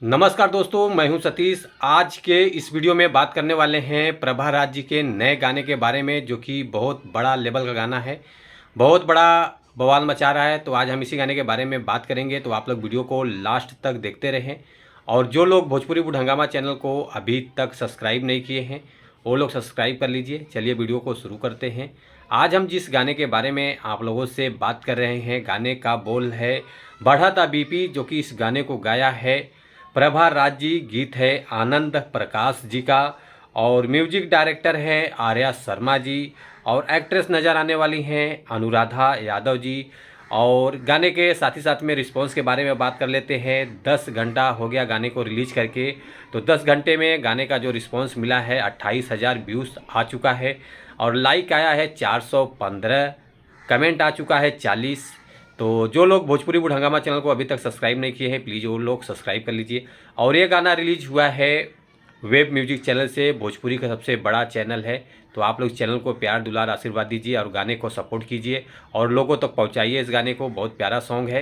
नमस्कार दोस्तों, मैं हूं सतीश। आज के इस वीडियो में बात करने वाले हैं प्रभा राज जी के नए गाने के बारे में, जो कि बहुत बड़ा लेवल का गाना है, बहुत बड़ा बवाल मचा रहा है। तो आज हम इसी गाने के बारे में बात करेंगे, तो आप लोग वीडियो को लास्ट तक देखते रहें। और जो लोग भोजपुरी बुढ़ हंगामा चैनल को अभी तक सब्सक्राइब नहीं किए हैं, वो लोग सब्सक्राइब कर लीजिए। चलिए वीडियो को शुरू करते हैं। आज हम जिस गाने के बारे में आप लोगों से बात कर रहे हैं, गाने का बोल है बढ़ा था बीपी, जो कि इस गाने को गाया है प्रभा राज जी। गीत है आनंद प्रकाश जी का और म्यूजिक डायरेक्टर है आर्या शर्मा जी और एक्ट्रेस नज़र आने वाली हैं अनुराधा यादव जी। और गाने के साथ ही साथ में रिस्पॉन्स के बारे में बात कर लेते हैं। 10 घंटा हो गया गाने को रिलीज करके, तो 10 घंटे में गाने का जो रिस्पॉन्स मिला है 28,000 व्यूज़ आ चुका है और लाइक आया है 415, कमेंट आ चुका है 40। तो जो लोग भोजपुरी बुढ़ हंगामा चैनल को अभी तक सब्सक्राइब नहीं किए हैं, प्लीज़ वो लोग सब्सक्राइब कर लीजिए। और ये गाना रिलीज हुआ है वेब म्यूजिक चैनल से, भोजपुरी का सबसे बड़ा चैनल है। तो आप लोग चैनल को प्यार दुलार आशीर्वाद दीजिए और गाने को सपोर्ट कीजिए और लोगों तक पहुंचाइए इस गाने को। बहुत प्यारा सॉन्ग है।